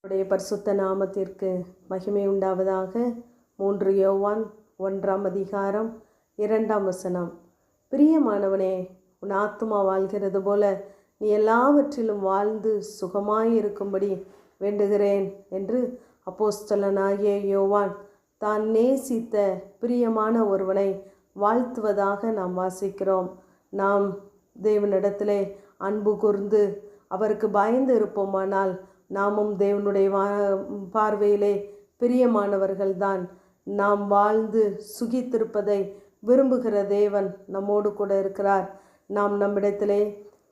உடைய பரிசுத்த நாமத்திற்கு மகிமை உண்டாவதாக. 3 யோவான் 1ஆம் அதிகாரம் 2ஆம் வசனம். பிரியமானவனே, உன் ஆத்துமா வாழ்கிறது போல நீ எல்லாவற்றிலும் வாழ்ந்து சுகமாயிருக்கும்படி வேண்டுகிறேன் என்று அப்போஸ்தலனாகிய யோவான் தான் நேசித்த பிரியமான ஒருவனை வாழ்த்துவதாக நாம் வாசிக்கிறோம். நாம் தேவனிடத்திலே அன்பு கூர்ந்து அவருக்கு பயந்து இருப்போமானால் நாமும் தேவனுடைய பார்வையிலே பிரியமானவர்கள்தான். நாம் வாழ்ந்து சுகித்திருப்பதை விரும்புகிற தேவன் நம்மோடு கூட இருக்கிறார். நாம் நம்மிடத்திலே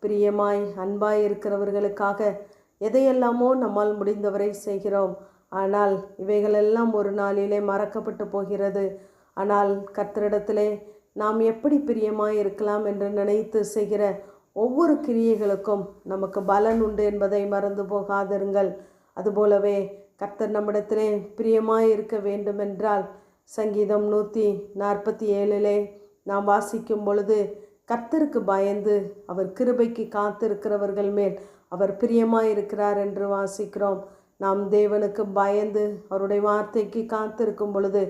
பிரியமாய் அன்பாய் இருக்கிறவர்களுக்காக எதையெல்லாமோ நம்மால் முடிந்தவரை செய்கிறோம். ஆனால் இவைகளெல்லாம் ஒரு நாளிலே மறக்கப்பட்டு போகிறது. ஆனால் கர்த்தரிடத்திலே நாம் எப்படி பிரியமாய் இருக்கலாம் என்று நினைத்து செய்கிற ஒவ்வொரு கிரியைகளுக்கும் நமக்கு பலன் உண்டு என்பதை மறந்து போகாதிருங்கள். அதுபோலவே கர்த்தர் நம்மிடத்திலே பிரியமாய் இருக்க வேண்டுமென்றால் சங்கீதம் 147 நாம் வாசிக்கும் பொழுது, கர்த்தருக்கு பயந்து அவர் கிருபைக்கு காத்திருக்கிறவர்கள் மேல் அவர் பிரியமாய் இருக்கிறார் என்று வாசிக்கிறோம். நாம் தேவனுக்கு பயந்து அவருடைய வார்த்தைக்கு காத்திருக்கும் பொழுது,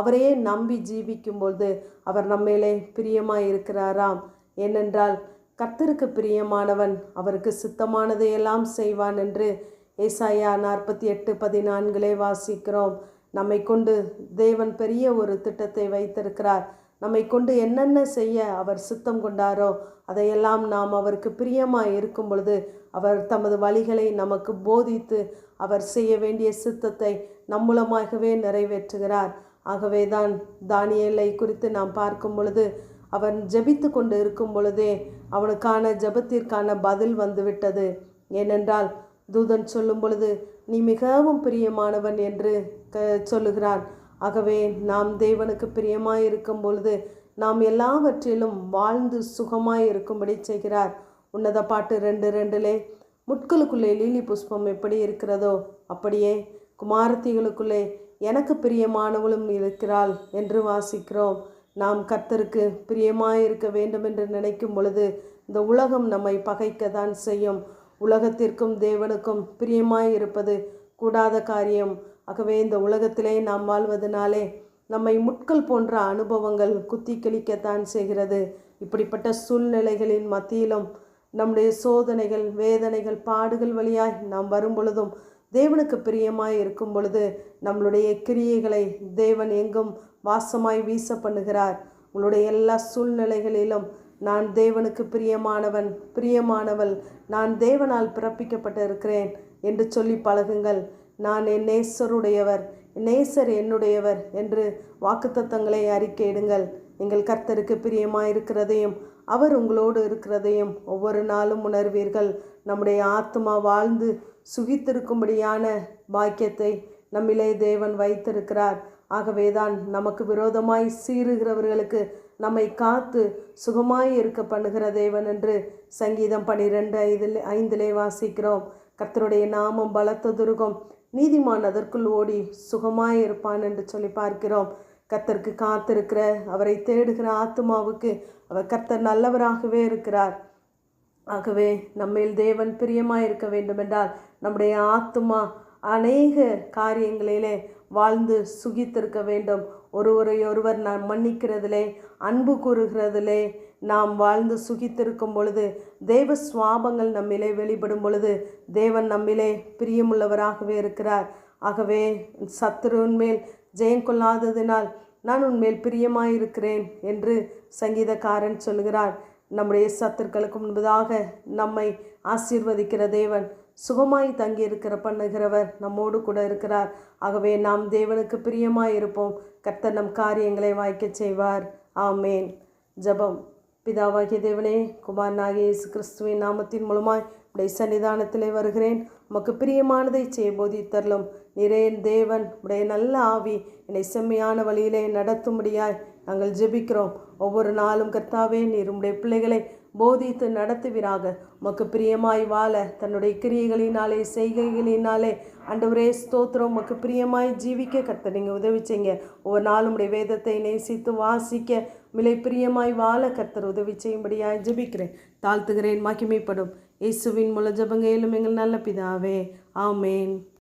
அவரையே நம்பி ஜீவிக்கும் பொழுது அவர் நம்மேலே பிரியமாய் இருக்கிறாராம். ஏனென்றால் கர்த்தருக்கு பிரியமானவன் அவருக்கு சித்தமானதையெல்லாம் செய்வான் என்று ஏசாயா 48:14 வாசிக்கிறோம். நம்மை கொண்டு தேவன் பெரிய ஒரு திட்டத்தை வைத்திருக்கிறார். நம்மை கொண்டு என்னென்ன செய்ய அவர் சித்தம் கொண்டாரோ அதையெல்லாம் நாம் அவருக்கு பிரியமாய் இருக்கும் பொழுது அவர் தமது வழிகளை நமக்கு போதித்து அவர் செய்ய வேண்டிய சித்தத்தை நம் மூலமாகவே நிறைவேற்றுகிறார். ஆகவே தான் தானியேலை குறித்து நாம் பார்க்கும் பொழுது, அவன் ஜெபித்து கொண்டு இருக்கும் பொழுதே அவனுக்கான ஜெபத்திற்கான பதில் வந்துவிட்டது. ஏனென்றால் தூதன் சொல்லும் பொழுது, நீ மிகவும் பிரியமானவன் என்று சொல்லுகிறான். ஆகவே நாம் தேவனுக்கு பிரியமாய் இருக்கும் பொழுது நாம் எல்லாவற்றிலும் வாழ்ந்து சுகமாய் இருக்கும்படி செய்கிறார். உன்னத பாட்டு 2:2 முட்களுக்குள்ளே லீலி புஷ்பம் எப்படி இருக்கிறதோ அப்படியே குமாரத்திகளுக்குள்ளே எனக்கு பிரியமானவளும் இருக்கிறாள் என்று வாசிக்கிறோம். நாம் கர்த்தருக்கு பிரியமாய் இருக்க வேண்டும் என்று நினைக்கும் பொழுது இந்த உலகம் நம்மை பகைக்கத்தான் செய்யும். உலகத்திற்கும் தேவனுக்கும் பிரியமாய் இருப்பது கூடாத காரியம். ஆகவே இந்த உலகத்திலே நாம் வாழ்வதனாலே நம்மை முட்கள் போன்ற அனுபவங்கள் குத்தி கிழிக்கத்தான் செய்கிறது. இப்படிப்பட்ட சூழ்நிலைகளின் மத்தியிலும் நம்முடைய சோதனைகள், வேதனைகள், பாடுகள் வழியாய் நாம் வரும் பொழுதும் தேவனுக்கு பிரியமாய் இருக்கும் பொழுது நம்மளுடைய கிரியைகளை தேவன் எங்கும் வாசமாய் வீச பண்ணுகிறார். உங்களுடைய எல்லா சூழ்நிலைகளிலும் நான் தேவனுக்கு பிரியமானவன், பிரியமானவள், நான் தேவனால் பிறப்பிக்கப்பட்டு இருக்கிறேன் என்று சொல்லி பழகுங்கள். நான் என் நேசருடையவர், நேசர் என்னுடையவர் என்று வாக்குத்தத்தங்களை அறிக்கையிடுங்கள். நீங்கள் கர்த்தருக்கு பிரியமாய் இருக்கிறதையும் அவர் உங்களோடு இருக்கிறதையும் ஒவ்வொரு நாளும் உணர்வீர்கள். நம்முடைய ஆத்மா வாழ்ந்து சுகித்திருக்கும்படியான பாக்கியத்தை நம்மிலே தேவன் வைத்திருக்கிறார். ஆகவேதான் நமக்கு விரோதமாய் சீறுகிறவர்களுக்கு நம்மை காத்து சுகமாய் இருக்க பண்ணுகிற தேவன் என்று சங்கீதம் 12:5 வாசிக்கிறோம். கர்த்தருடைய நாமம் பலத்த துருகம், நீதிமான் அதற்குள் ஓடி சுகமாய் இருப்பான் என்று சொல்லி பார்க்கிறோம். கர்த்தருக்கு காத்திருக்கிற அவரை தேடுகிற ஆத்துமாவுக்கு அவர் கர்த்தர் நல்லவராகவே இருக்கிறார். ஆகவே நம்மேல் தேவன் பிரியமாய் இருக்க வேண்டுமென்றால் நம்முடைய ஆத்துமா அநேக காரியங்களிலே வாழ்ந்து சுகித்திருக்க வேண்டும். ஒருவரையொருவர் நாம் மன்னிக்கிறதிலே, அன்பு கூறுகிறதிலே நாம் வாழ்ந்து சுகித்திருக்கும் பொழுது தேவ சுவாபங்கள் நம்மிலே வெளிப்படும் பொழுது தேவன் நம்மிலே பிரியமுள்ளவராகவே இருக்கிறார். ஆகவே சத்துருவின் மேல் ஜெயம் கொள்ளாததினால் நான் உன்மேல் பிரியமாயிருக்கிறேன் என்று சங்கீதக்காரன் சொல்கிறார். நம்முடைய சத்துருக்களுக்கு முன்பதாக நம்மை ஆசீர்வதிக்கிற தேவன், சுகமாய் தங்கியிருக்கிற பண்ணுகிறவர் நம்மோடு கூட இருக்கிறார். ஆகவே நாம் தேவனுக்கு பிரியமாய் இருப்போம். கர்த்தர் நம் காரியங்களை வாய்க்க செய்வார். ஆமேன். ஜெபம். பிதாவாகிய தேவனே, குமாரனாகிய இயேசு கிறிஸ்துவின் நாமத்தின் மூலமாய் உடைய சன்னிதானத்திலே வருகிறேன். உமக்கு பிரியமானதை செய்ய போதித்தரலும். நீரே என் தேவன், உடைய நல்ல ஆவி என்னை செம்மையான வழியிலே நடத்தும்படியாய் நாங்கள் ஜெபிக்கிறோம். ஒவ்வொரு நாளும் கர்த்தாவே, நீர் உம்முடைய பிள்ளைகளை போதித்து நடத்துவீராக. உமக்கு பிரியமாய் வாழ தன்னுடைய கிரியைகளினாலே, செய்கைகளினாலே ஆண்டவரே ஸ்தோத்திரம், உமக்கு பிரியமாய் ஜீவிக்க கர்த்தர் நீங்கள் உதவி செய்யுங்க. ஒவ்வொரு நாளும் உடைய வேதத்தை நேசித்து வாசிக்க மிலை பிரியமாய் வாழ கர்த்தர் உதவி செய்யும்படியாய் ஜெபிக்கிறேன், தாழ்த்துகிறேன். மகிமைப்படும் இயேசுவின் மூல ஜெபங்களும் எங்கள் நல்ல பிதாவே. ஆமேன்.